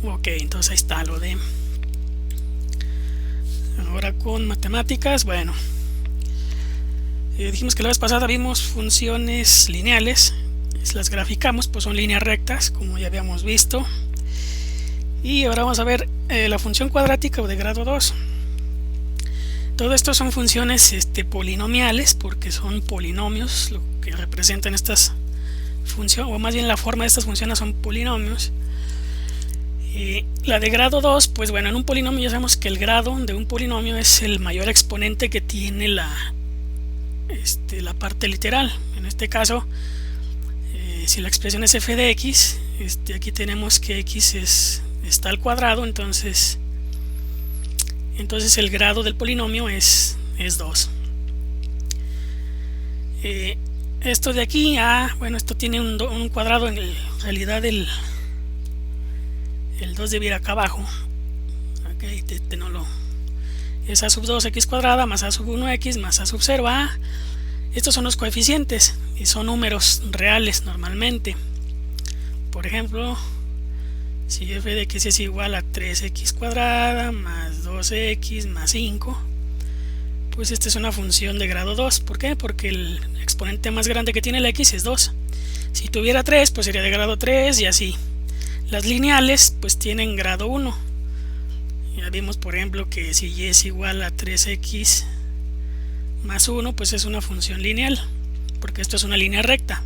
Ok, entonces ahí está lo de... Ahora con matemáticas, bueno, dijimos que la vez pasada vimos funciones lineales. Si las graficamos, pues son líneas rectas, como ya habíamos visto. Y ahora vamos a ver la función cuadrática o de grado 2. Todo esto son funciones polinomiales, porque son polinomios lo que representan estas funciones, o más bien la forma de estas funciones son polinomios. La de grado 2, pues bueno, en un polinomio ya sabemos que el grado de un polinomio es el mayor exponente que tiene la parte literal. En este caso, si la expresión es f de x, aquí tenemos que x está al cuadrado, entonces el grado del polinomio es 2. Esto de aquí, bueno, esto tiene un cuadrado, en realidad el 2 debe ir acá abajo. Okay, no lo, es a sub 2x cuadrada más a sub 1x más a sub 0. Estos son los coeficientes y son números reales normalmente. Por ejemplo, si f de x es igual a 3x cuadrada más 2x más 5, pues esta es una función de grado 2. ¿Por qué? Porque el exponente más grande que tiene la x es 2. Si tuviera 3, pues sería de grado 3 y así. Las lineales pues tienen grado 1. Ya vimos, por ejemplo, que si y es igual a 3x más 1, pues es una función lineal, porque esto es una línea recta.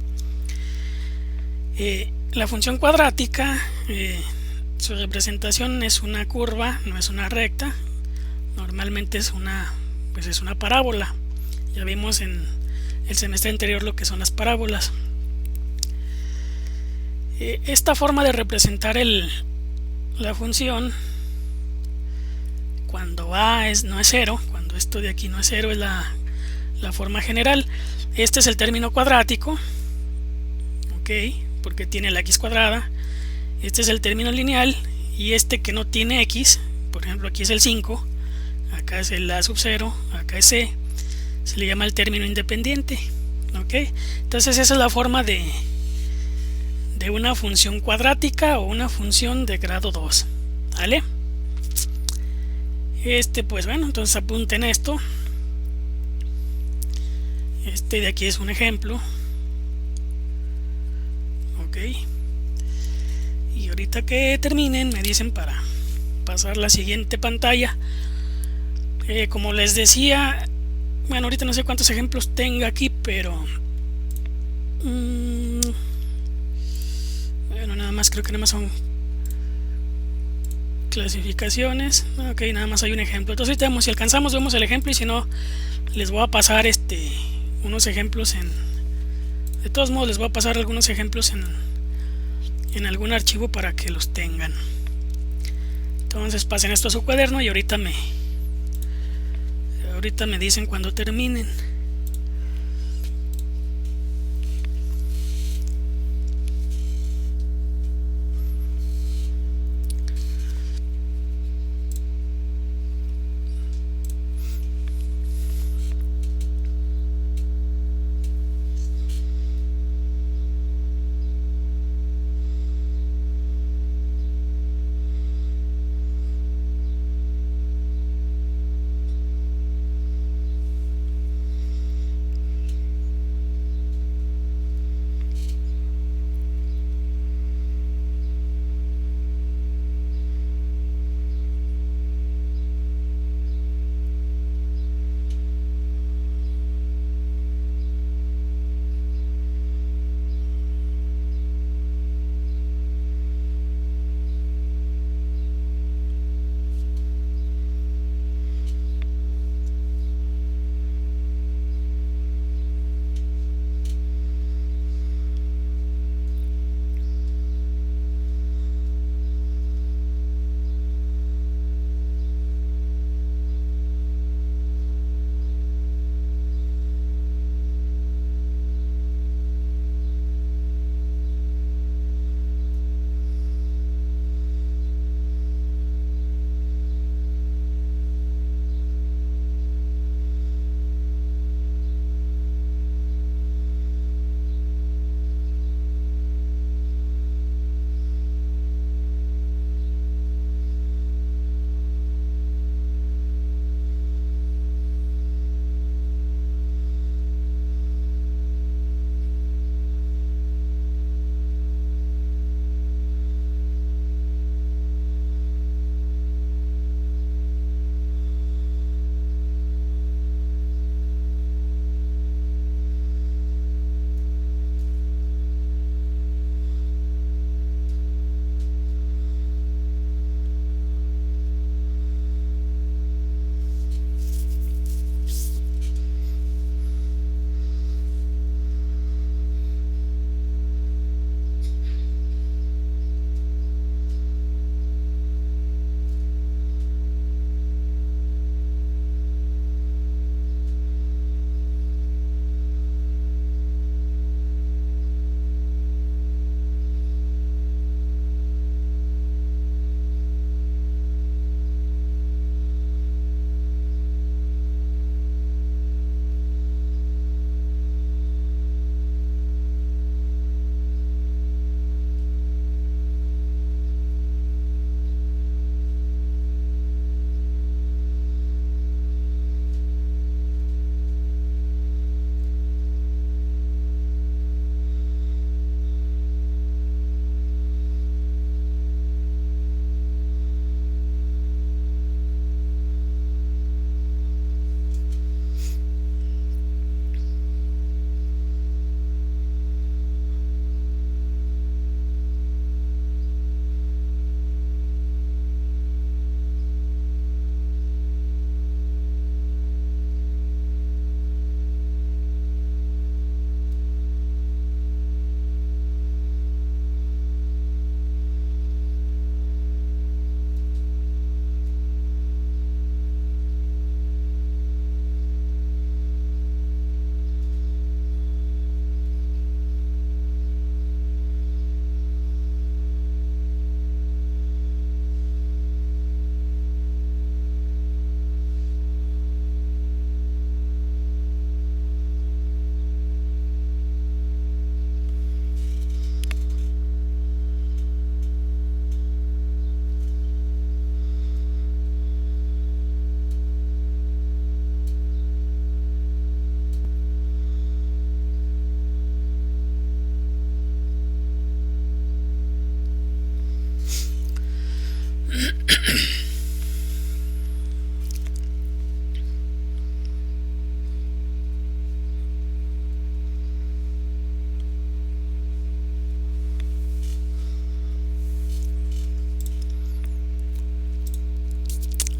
La función cuadrática, su representación es una curva, no es una recta. Normalmente es una parábola. Ya vimos en el semestre anterior lo que son las parábolas. Esta forma de representar la función, cuando a no es 0, cuando esto de aquí no es 0, es la forma general. Este es el término cuadrático, ok, porque tiene la x cuadrada. Este es el término lineal, y este que no tiene x, por ejemplo aquí es el 5, acá es el a sub 0, acá es c, se le llama el término independiente, ok. Entonces esa es la forma de una función cuadrática o una función de grado 2, ¿vale? Pues bueno, entonces apunten esto. De aquí es un ejemplo, ok. Y ahorita que terminen me dicen para pasar la siguiente pantalla. Como les decía, bueno, ahorita no sé cuántos ejemplos tenga aquí, pero bueno, nada más, creo que nada más son clasificaciones. Ok, nada más hay un ejemplo. Entonces si alcanzamos vemos el ejemplo, y si no les voy a pasar unos ejemplos de todos modos les voy a pasar algunos ejemplos en algún archivo para que los tengan. Entonces pasen esto a su cuaderno y ahorita me dicen cuando terminen.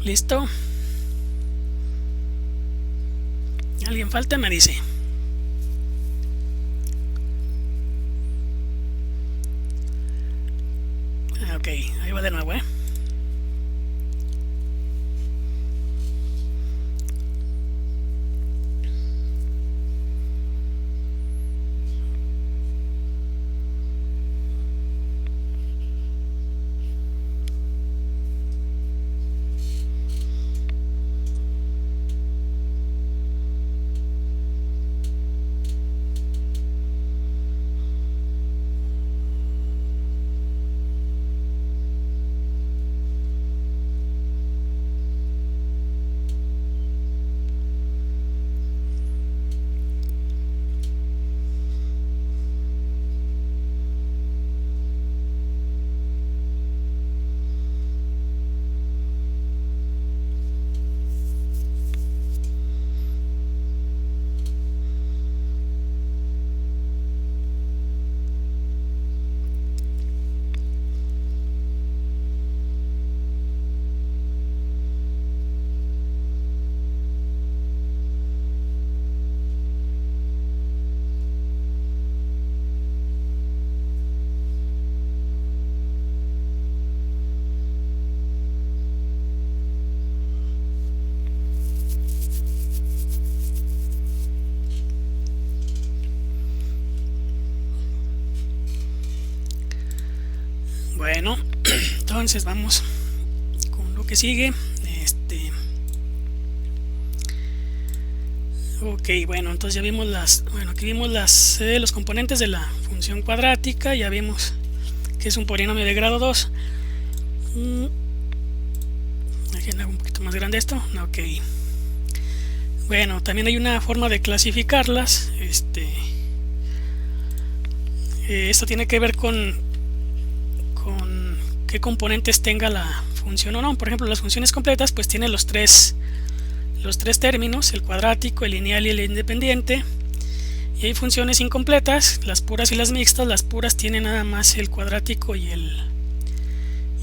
Listo. ¿Alguien falta? Me dice. Ok, ahí va de nuevo, Bueno, entonces vamos con lo que sigue. Ok, bueno, entonces ya vimos aquí vimos los componentes de la función cuadrática. Ya vimos que es un polinomio de grado 2. Hago un poquito más grande esto. Ok. Bueno, también hay una forma de clasificarlas. Esto tiene que ver con qué componentes tenga la función o no. Por ejemplo, las funciones completas pues tienen los tres términos, el cuadrático, el lineal y el independiente. Y hay funciones incompletas, las puras y las mixtas. Las puras tienen nada más el cuadrático y el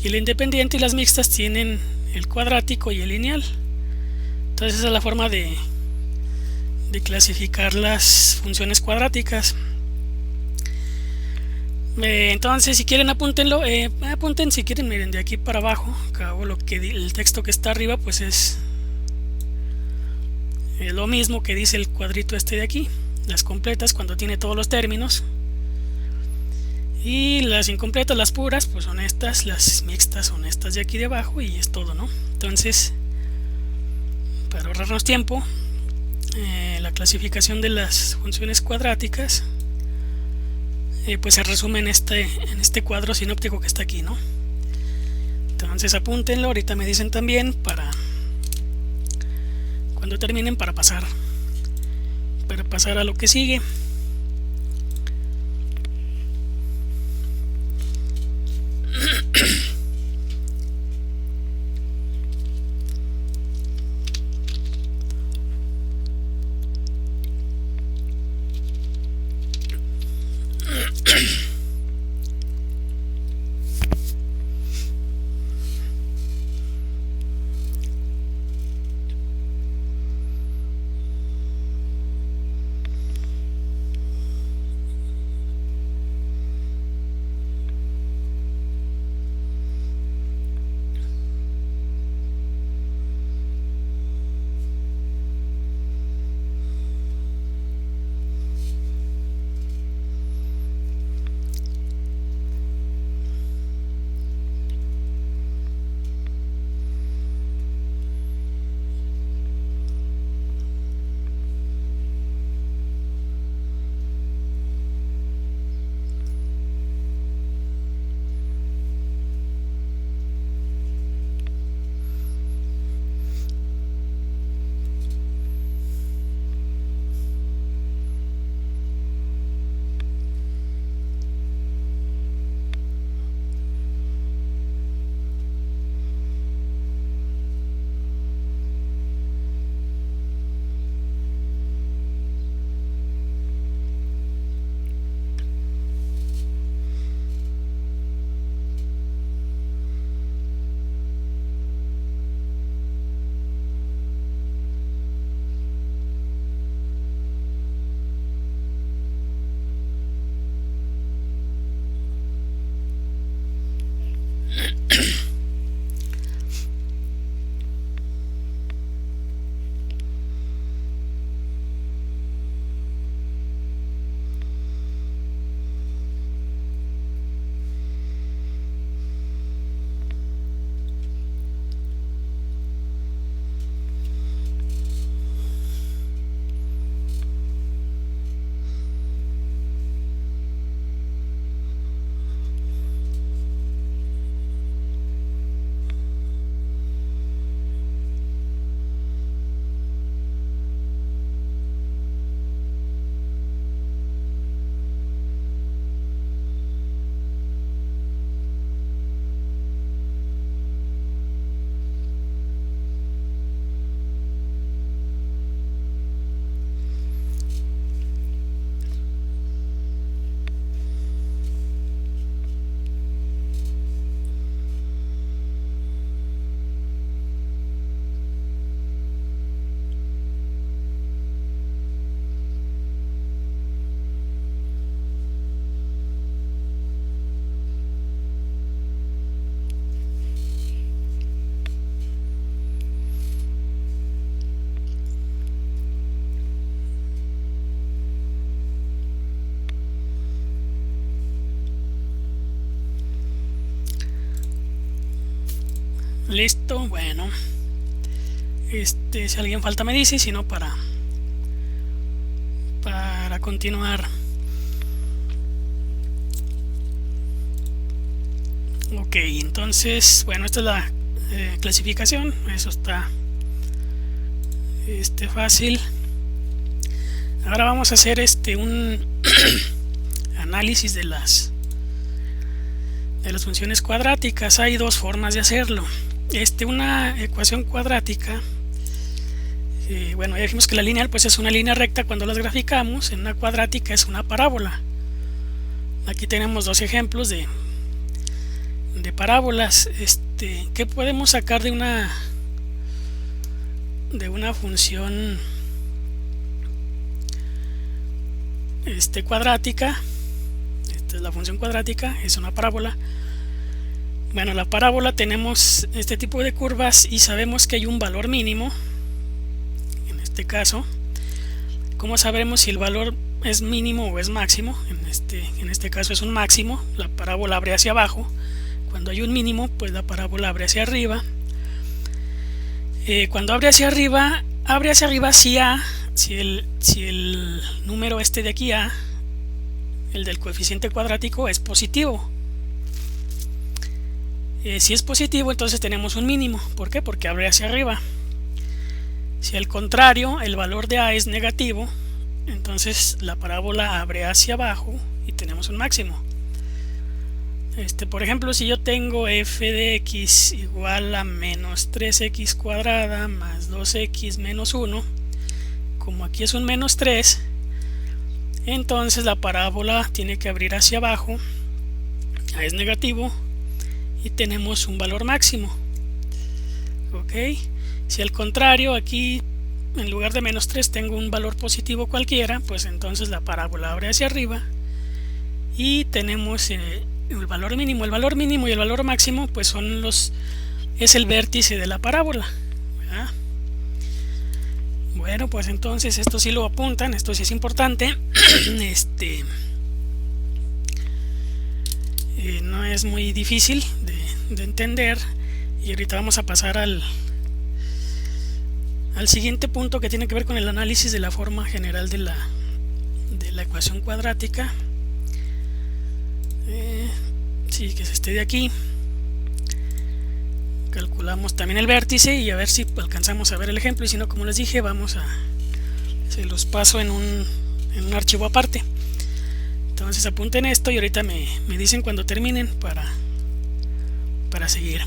independiente, y las mixtas tienen el cuadrático y el lineal. Entonces esa es la forma de clasificar las funciones cuadráticas. Entonces si quieren apúntenlo, apunten si quieren, miren, de aquí para abajo, acabo el texto que está arriba pues es lo mismo que dice el cuadrito de aquí. Las completas cuando tiene todos los términos, y las incompletas, las puras, pues son estas, las mixtas son estas de aquí de abajo, y es todo, ¿no? Entonces, para ahorrarnos tiempo, la clasificación de las funciones cuadráticas pues se resume en este cuadro sinóptico que está aquí, ¿no? Entonces apúntenlo, ahorita me dicen también para cuando terminen, para pasar a lo que sigue. Listo, bueno. Si alguien falta me dice, si no para continuar. Ok, entonces, bueno, esta es la clasificación. Eso está fácil. Ahora vamos a hacer un análisis de las funciones cuadráticas. Hay dos formas de hacerlo. Una ecuación cuadrática, bueno, ya dijimos que la lineal pues es una línea recta cuando las graficamos. En una cuadrática es una parábola. Aquí tenemos dos ejemplos de parábolas. ¿Qué podemos sacar de una función cuadrática? Esta es la función cuadrática, es una parábola. Bueno, la parábola tenemos este tipo de curvas y sabemos que hay un valor mínimo. En este caso, ¿cómo sabremos si el valor es mínimo o es máximo? En este caso es un máximo, la parábola abre hacia abajo. Cuando hay un mínimo, pues la parábola abre hacia arriba. Cuando abre hacia arriba si A, si el número de aquí A, el del coeficiente cuadrático, es positivo. Si es positivo, entonces tenemos un mínimo. ¿Por qué? Porque abre hacia arriba. Si al contrario el valor de A es negativo, entonces la parábola abre hacia abajo y tenemos un máximo. Por ejemplo, si yo tengo f de x igual a menos 3x cuadrada más 2x menos 1, como aquí es un menos 3, entonces la parábola tiene que abrir hacia abajo, A es negativo, y tenemos un valor máximo. Ok, si al contrario aquí en lugar de menos 3 tengo un valor positivo cualquiera, pues entonces la parábola abre hacia arriba y tenemos el valor mínimo. El valor mínimo y el valor máximo pues es el vértice de la parábola, ¿verdad? Bueno, pues entonces esto sí lo apuntan, esto sí es importante. No es muy difícil de entender, y ahorita vamos a pasar al siguiente punto, que tiene que ver con el análisis de la forma general de la ecuación cuadrática. Sí, que es de aquí. Calculamos también el vértice y a ver si alcanzamos a ver el ejemplo, y si no, como les dije, se los paso en un archivo aparte. Entonces apunten esto y ahorita me dicen cuando terminen para seguir.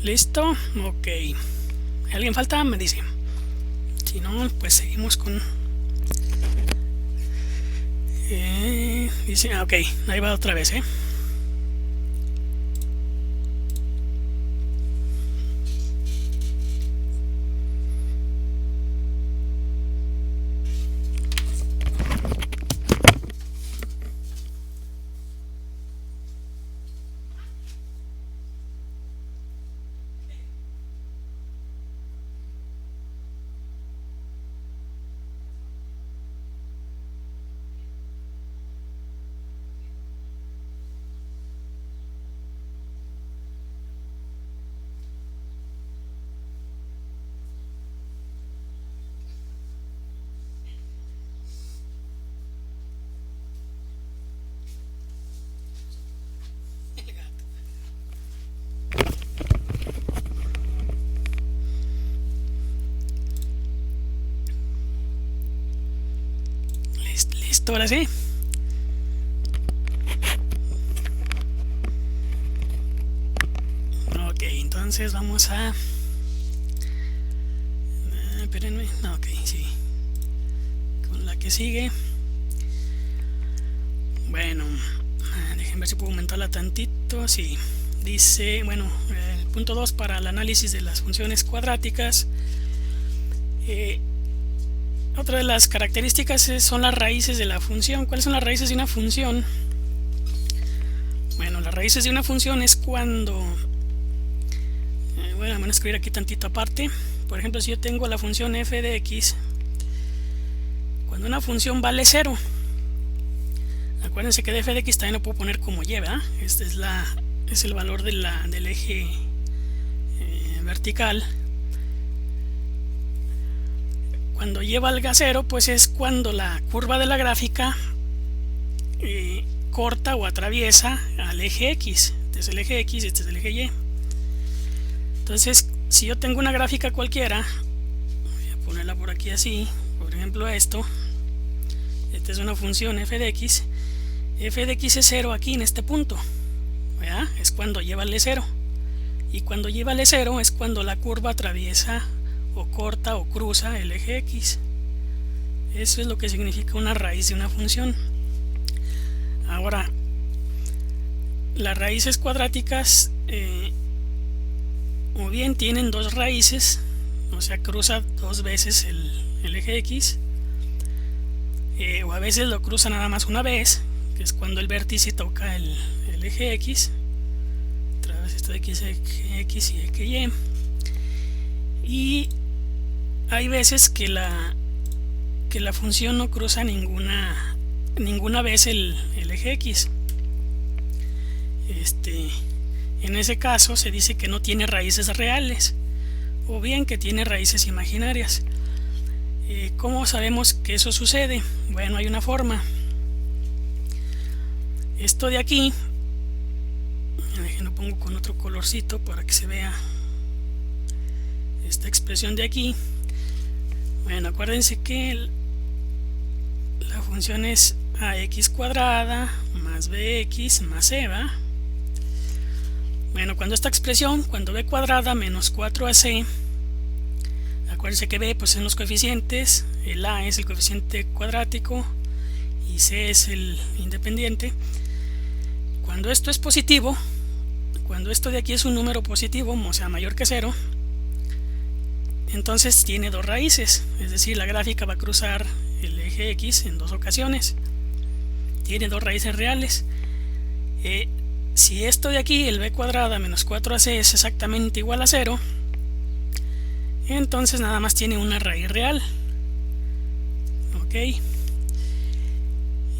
Listo, ok. ¿Alguien falta? Me dice. Si no, pues seguimos con... dice, ok, ahí va otra vez, Listo, ahora sí. Ok, entonces vamos a... espérenme, ok, sí. Con la que sigue. Bueno, déjenme ver si puedo aumentarla tantito. Sí, dice, bueno, el punto 2 para el análisis de las funciones cuadráticas. Otra de las características son las raíces de la función. ¿Cuáles son las raíces de una función? Bueno, las raíces de una función es cuando... bueno, voy a escribir aquí tantito aparte. Por ejemplo, si yo tengo la función f de x, cuando una función vale 0, acuérdense que de f de x también lo puedo poner como y, ¿verdad? Este es el valor del eje vertical. Cuando y valga 0, pues es cuando la curva de la gráfica corta o atraviesa al eje x. Este es el eje x, este es el eje y. Entonces, si yo tengo una gráfica cualquiera, voy a ponerla por aquí así, por ejemplo esto. Esta es una función f de x. f de x es 0 aquí en este punto, ¿verdad? Es cuando lleva el E0, y cuando lleva el E0 es cuando la curva atraviesa o corta o cruza el eje x. Eso es lo que significa una raíz de una función. Ahora, las raíces cuadráticas o bien tienen dos raíces, o sea, cruza dos veces el eje x, o a veces lo cruza nada más una vez, que es cuando el vértice toca el eje x. Otra vez esto de aquí es eje x y eje y. Y hay veces que la función no cruza ninguna vez el eje x. En ese caso se dice que no tiene raíces reales, o bien que tiene raíces imaginarias. ¿Cómo sabemos que eso sucede? Bueno, hay una forma. Esto de aquí, lo pongo con otro colorcito para que se vea esta expresión de aquí. Bueno, acuérdense que la función es ax cuadrada más bx más c, ¿va? Bueno, cuando esta expresión, cuando b cuadrada menos 4ac, acuérdense que b pues son los coeficientes, el a es el coeficiente cuadrático y c es el independiente. Cuando esto es positivo, cuando esto de aquí es un número positivo, o sea mayor que 0, entonces tiene dos raíces, es decir, la gráfica va a cruzar el eje x en dos ocasiones, tiene dos raíces reales. Si esto de aquí, el b cuadrada menos 4ac, es exactamente igual a 0, entonces nada más tiene una raíz real. Ok.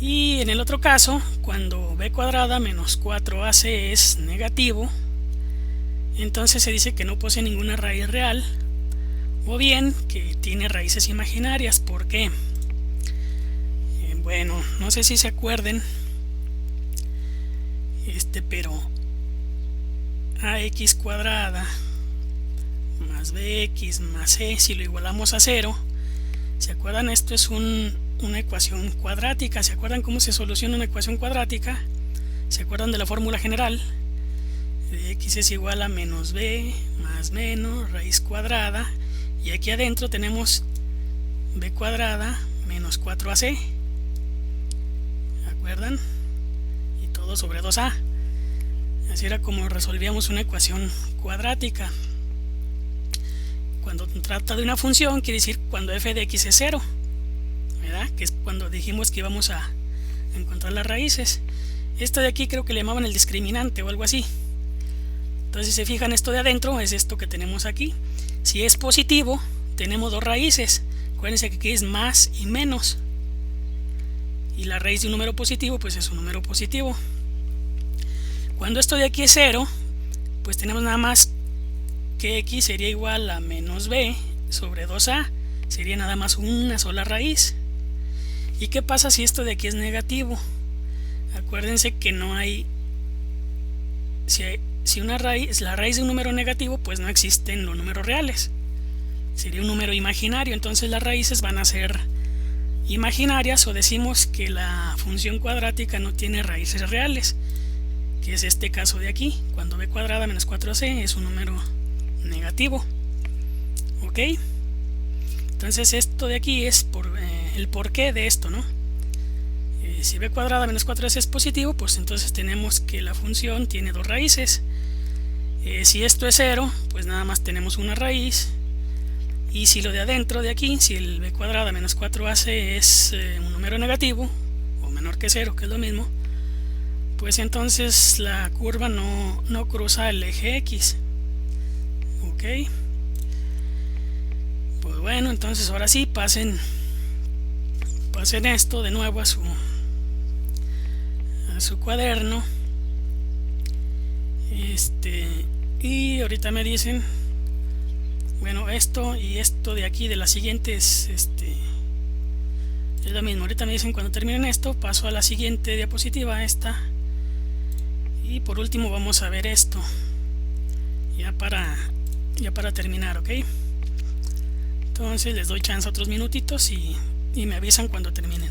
Y en el otro caso, cuando b cuadrada menos 4ac es negativo, entonces se dice que no posee ninguna raíz real, o bien que tiene raíces imaginarias. ¿Por qué? Bueno, no sé si se acuerden, pero ax cuadrada más bx más c, si lo igualamos a 0, ¿se acuerdan? Esto es una ecuación cuadrática. ¿Se acuerdan cómo se soluciona una ecuación cuadrática? ¿Se acuerdan de la fórmula general? De x es igual a menos b más menos raíz cuadrada, y aquí adentro tenemos b cuadrada menos 4ac, ¿acuerdan? Y todo sobre 2a. Así era como resolvíamos una ecuación cuadrática. Cuando trata de una función, quiere decir cuando f de x es 0, ¿verdad? Que es cuando dijimos que íbamos a encontrar las raíces. Esto de aquí creo que le llamaban el discriminante o algo así. Entonces, si se fijan, esto de adentro es esto que tenemos aquí. Si es positivo, tenemos dos raíces. Acuérdense que aquí es más y menos, y la raíz de un número positivo pues es un número positivo. Cuando esto de aquí es 0, pues tenemos nada más que x sería igual a menos b sobre 2a, sería nada más una sola raíz. ¿Y qué pasa si esto de aquí es negativo? Acuérdense que no hay, si una raíz, la raíz de un número negativo, pues no existen los números reales, sería un número imaginario. Entonces las raíces van a ser imaginarias, o decimos que la función cuadrática no tiene raíces reales, que es este caso de aquí, cuando b cuadrada menos 4ac es un número negativo. Ok, entonces esto de aquí es el porqué de esto, ¿no? Si b cuadrada menos 4ac es positivo, pues entonces tenemos que la función tiene dos raíces. Si esto es 0, pues nada más tenemos una raíz. Y si lo de adentro de aquí, si el b cuadrada menos 4ac es un número negativo o menor que 0, que es lo mismo, pues entonces la curva no cruza el eje x. Ok, pues bueno, entonces ahora sí pasen esto de nuevo a su cuaderno, y ahorita me dicen, bueno, esto y esto de aquí de la siguiente es lo mismo. Ahorita me dicen cuando terminen esto, paso a la siguiente diapositiva, esta, y por último vamos a ver esto ya para terminar. Ok, entonces les doy chance otros minutitos y me avisan cuando terminen.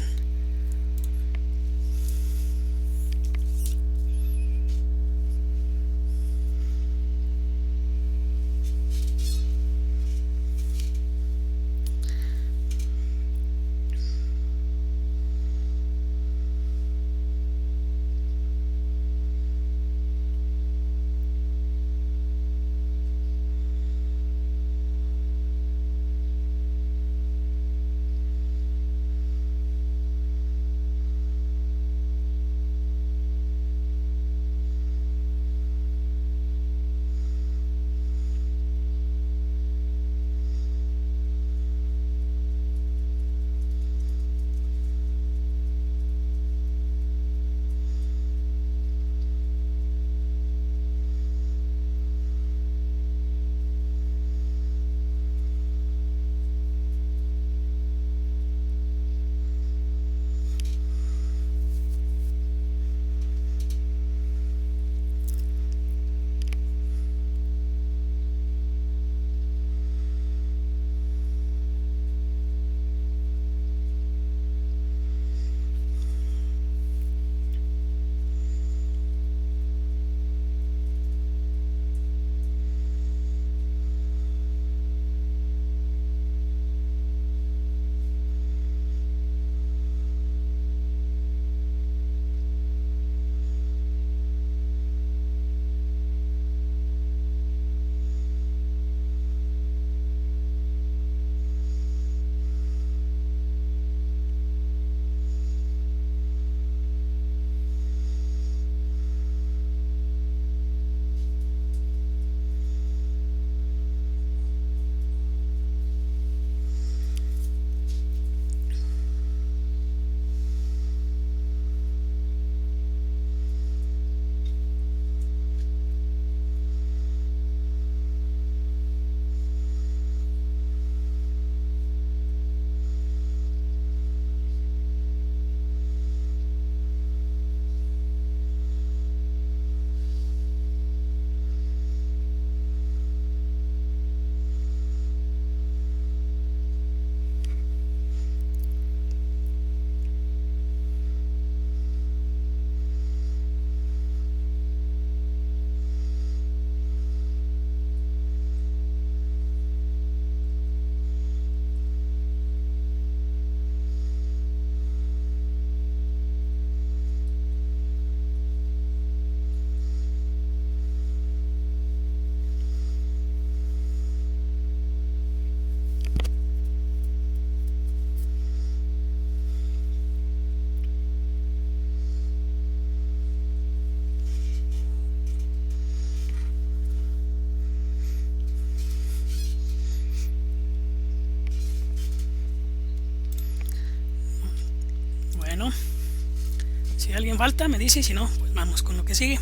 Si alguien falta me dice, si no, pues vamos con lo que sigue.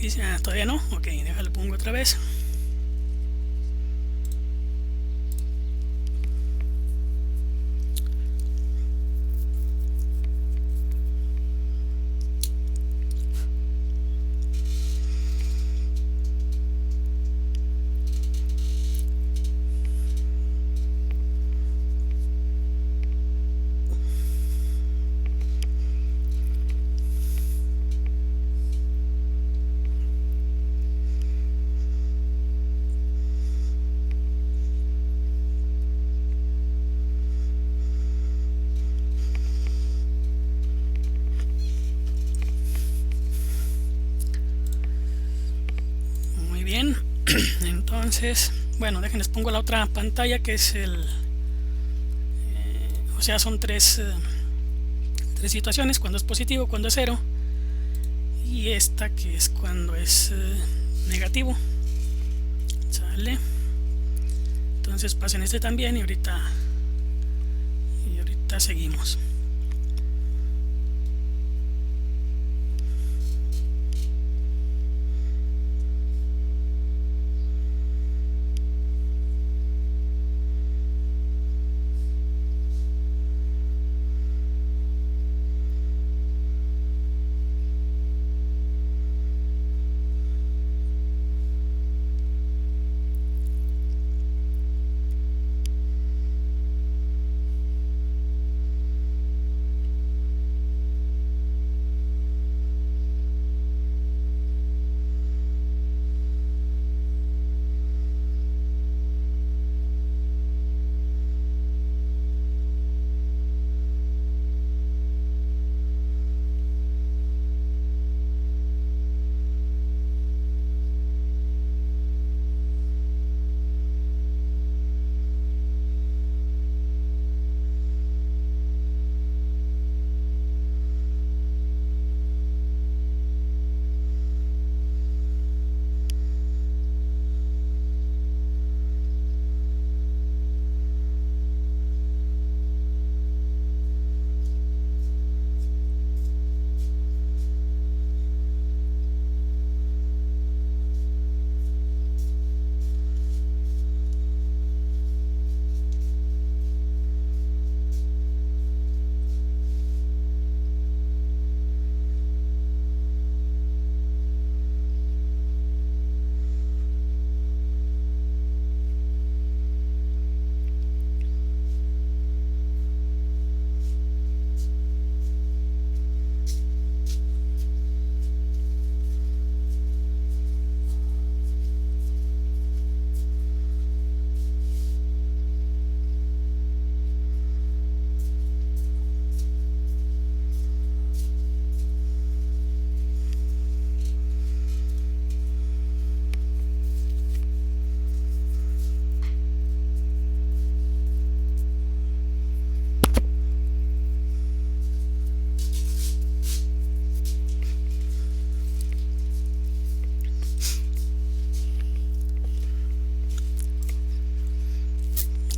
Dice, todavía no, ok, déjalo, pongo otra vez. Bien, entonces, bueno, déjenles pongo la otra pantalla que es o sea, son tres situaciones: cuando es positivo, cuando es cero, y esta que es cuando es negativo. Sale. Entonces pasen este también y ahorita seguimos.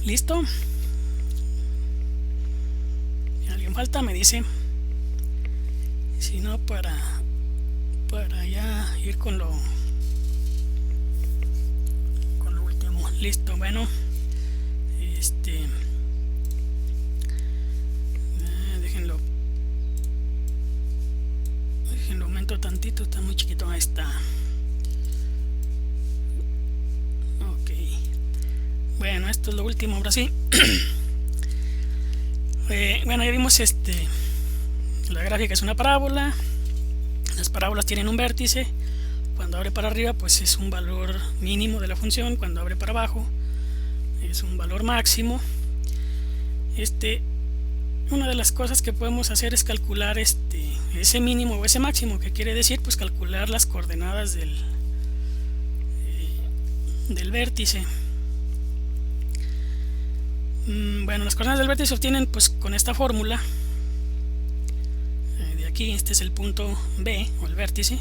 ¿Listo? Si alguien falta me dice, si no, para ya ir con lo último. Listo, bueno, déjenlo aumento tantito, está muy chiquito. Ahí está. Ok, bueno, esto es lo último, ahora sí. Bueno, ya vimos la gráfica es una parábola. Las parábolas tienen un vértice. Cuando abre para arriba pues es un valor mínimo de la función, cuando abre para abajo es un valor máximo. Una de las cosas que podemos hacer es calcular ese mínimo o ese máximo, que quiere decir pues calcular las coordenadas del vértice. Bueno, las coordenadas del vértice se obtienen pues con esta fórmula. De aquí, este es el punto B, o el vértice.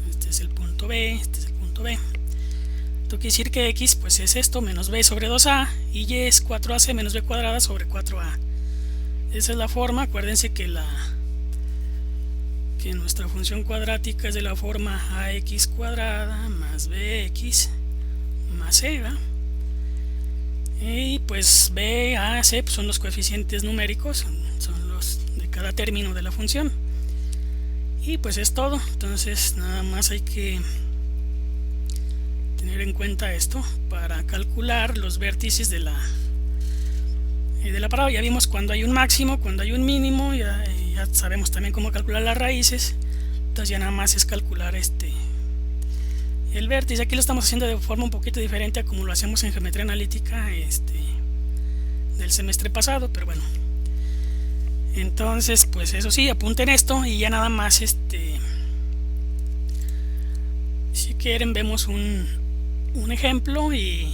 Este es el punto B, este es el punto B. Esto quiere decir que X pues es esto, menos B sobre 2A, y Y es 4AC menos B cuadrada sobre 4A. esa es la forma. Acuérdense que nuestra función cuadrática es de la forma ax cuadrada más bx más c, ¿verdad? Y pues b, a, c pues son los coeficientes numéricos, son los de cada término de la función. Y pues es todo. Entonces nada más hay que tener en cuenta esto para calcular los vértices de la parábola. Ya vimos cuando hay un máximo, cuando hay un mínimo, ya sabemos también cómo calcular las raíces. Entonces ya nada más es calcular el vértice. Aquí lo estamos haciendo de forma un poquito diferente a como lo hacemos en geometría analítica del semestre pasado, pero bueno. Entonces pues eso sí, apunten esto y ya nada más si quieren vemos un ejemplo, y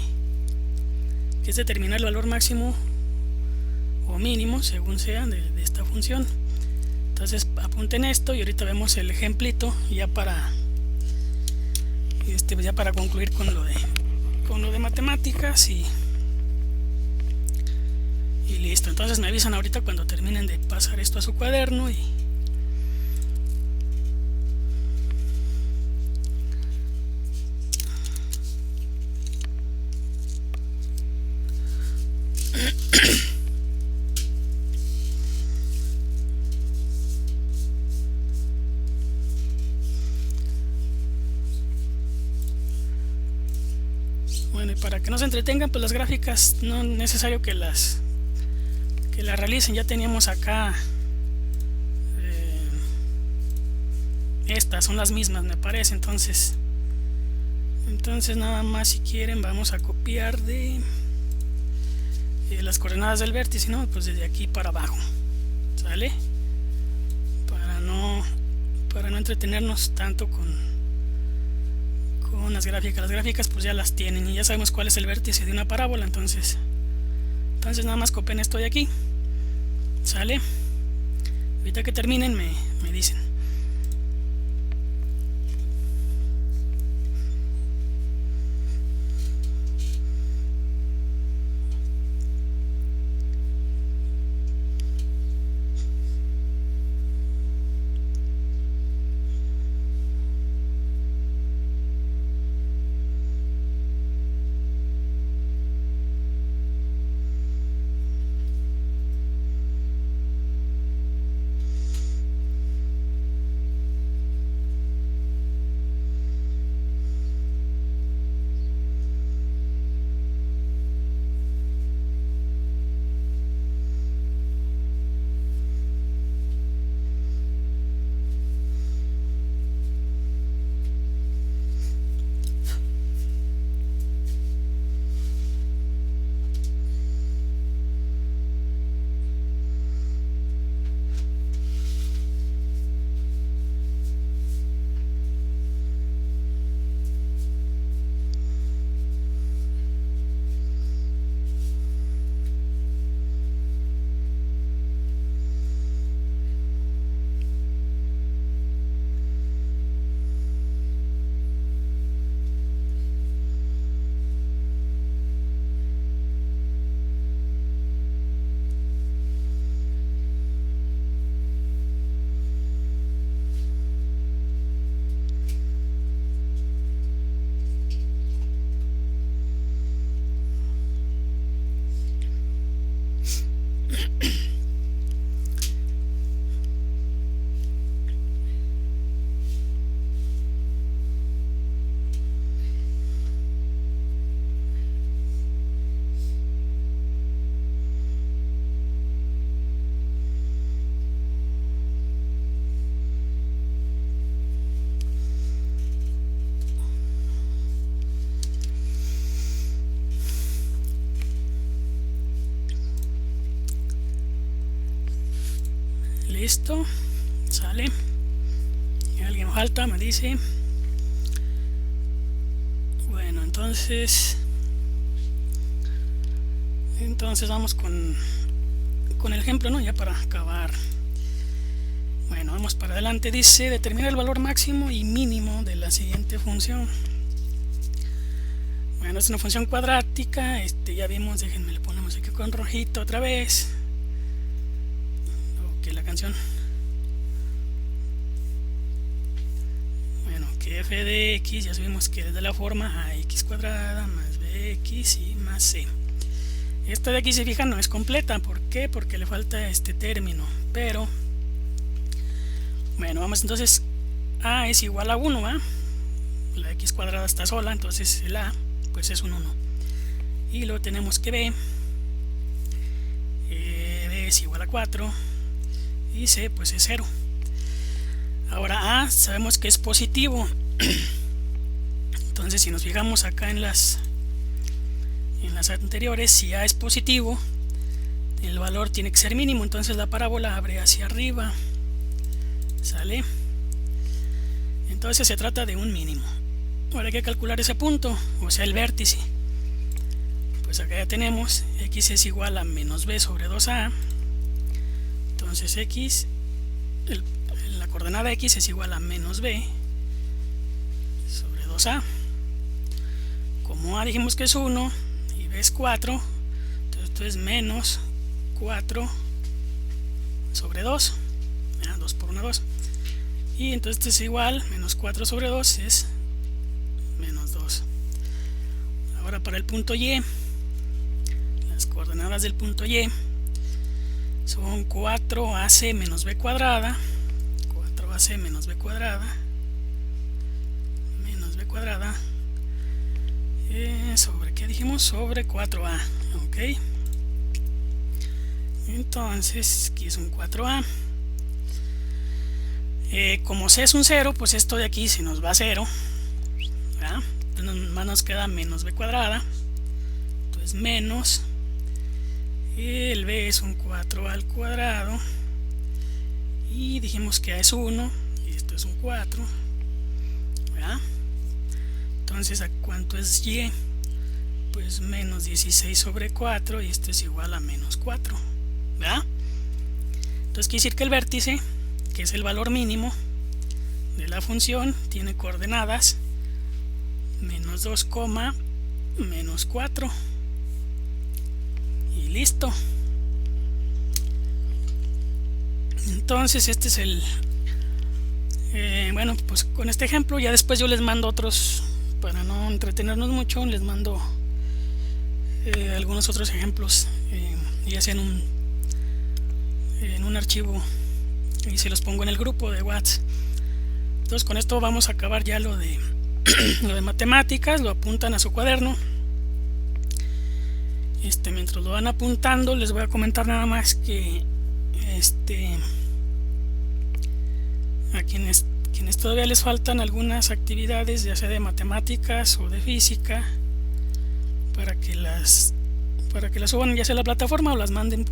que es determinar el valor máximo o mínimo según sea de esta función. Entonces apunten esto y ahorita vemos el ejemplito ya para concluir con lo de matemáticas y listo. Entonces me avisan ahorita cuando terminen de pasar esto a su cuaderno y bueno, y para que no se entretengan, pues las gráficas no es necesario que las realicen. Ya teníamos acá estas son las mismas, me parece. Entonces nada más, si quieren, vamos a copiar de las coordenadas del vértice, ¿no? Pues desde aquí para abajo, ¿sale? Para no entretenernos tanto con las gráficas. Las gráficas pues ya las tienen y ya sabemos cuál es el vértice de una parábola. Entonces nada más copien esto de aquí, ¿sale? Ahorita que terminen me dicen. Listo, sale. Y alguien falta, me dice. Bueno, entonces vamos con el ejemplo, ¿no? Ya para acabar. Bueno, vamos para adelante. Dice determinar el valor máximo y mínimo de la siguiente función. Bueno, es una función cuadrática. Ya vimos, déjenme le ponemos aquí con rojito otra vez. aquí la canción. Bueno, que f de x ya sabemos que es de la forma ax cuadrada más bx y más c. Esta de aquí, se fijan, no es completa. ¿Por qué? Porque le falta este término. Pero bueno, vamos entonces, a es igual a 1, ¿va? La x cuadrada está sola, entonces el a pues es un 1. Y luego tenemos que b es igual a 4 y c pues es 0. Ahora a sabemos que es positivo. Entonces si nos fijamos acá en las anteriores, si a es positivo, el valor tiene que ser mínimo, entonces la parábola abre hacia arriba, ¿sale? Entonces se trata de un mínimo. Ahora hay que calcular ese punto, o sea el vértice. Pues acá ya tenemos x es igual a menos b sobre 2a. Entonces x, la coordenada x es igual a menos b sobre 2a. Como a dijimos que es 1 y b es 4, entonces esto es menos 4 sobre 2. 2 por 1, 2. Y entonces esto es igual, menos 4 sobre 2 es menos 2. Ahora para el punto y, las coordenadas del punto y son 4ac menos b cuadrada, 4ac menos b cuadrada, sobre, ¿qué dijimos? Sobre 4a, ok. Entonces aquí es un 4a. Como c es un 0, pues esto de aquí se nos va a 0, ¿verdad? Entonces más nos queda menos b cuadrada, entonces menos, el b es un 4 al cuadrado, y dijimos que a es 1 y esto es un 4, ¿verdad? Entonces ¿a cuánto es y? Pues menos 16 sobre 4 y esto es igual a menos 4, ¿verdad? Entonces quiere decir que el vértice, que es el valor mínimo de la función, tiene coordenadas menos 2, menos 4 y listo. Entonces este es el bueno, pues con este ejemplo ya después yo les mando otros, para no entretenernos mucho, les mando algunos otros ejemplos, ya sea en un archivo, y se los pongo en el grupo de WhatsApp. Entonces con esto vamos a acabar ya lo de lo de matemáticas. Lo apuntan a su cuaderno. Mientras lo van apuntando, les voy a comentar nada más que a quienes todavía les faltan algunas actividades, ya sea de matemáticas o de física, para que las suban ya sea a la plataforma o me las manden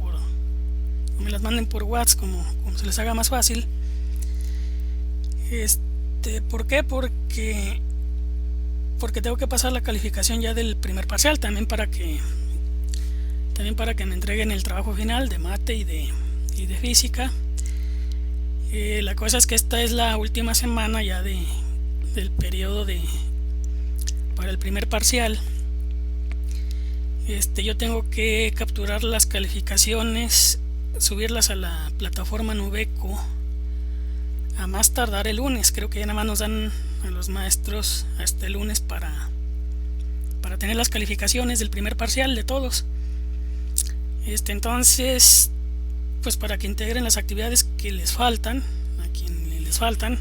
por WhatsApp, como se les haga más fácil. ¿Por qué? Porque tengo que pasar la calificación ya del primer parcial, también para que me entreguen el trabajo final de mate y de física. La cosa es que esta es la última semana ya del periodo para el primer parcial. Yo tengo que capturar las calificaciones, subirlas a la plataforma Nubeco a más tardar el lunes. Creo que ya nada más nos dan a los maestros hasta el lunes para tener las calificaciones del primer parcial de todos. Entonces, pues para que integren las actividades que les faltan, a quien les faltan,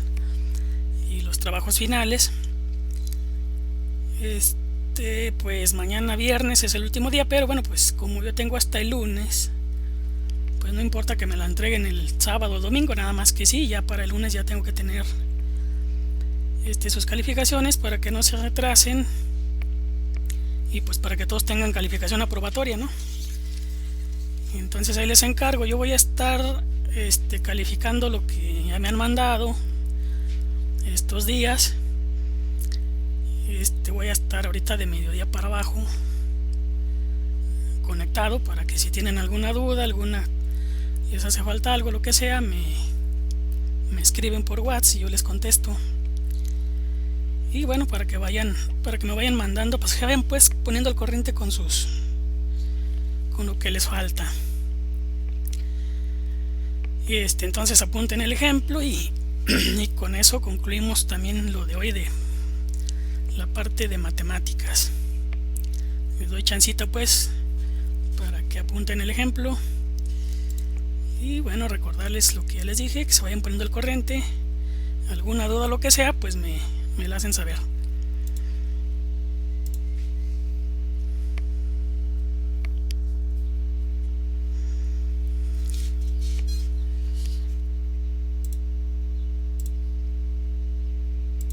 y los trabajos finales, pues mañana viernes es el último día, pero bueno, pues como yo tengo hasta el lunes, pues no importa que me la entreguen el sábado o domingo, nada más que sí, ya para el lunes ya tengo que tener sus calificaciones para que no se retrasen y pues para que todos tengan calificación aprobatoria, ¿no? Entonces ahí les encargo. Yo voy a estar calificando lo que ya me han mandado estos días. Voy a estar ahorita de mediodía para abajo conectado, para que si tienen alguna duda, les hace falta algo, lo que sea, me escriben por WhatsApp y yo les contesto. Y bueno, para que me vayan mandando, pues que vayan pues poniendo al corriente con lo que les falta. Entonces apunten el ejemplo y con eso concluimos también lo de hoy de la parte de matemáticas. Les doy chancita pues para que apunten el ejemplo. Y bueno, recordarles lo que ya les dije, que se vayan poniendo al corriente. Alguna duda, lo que sea, pues me la hacen saber.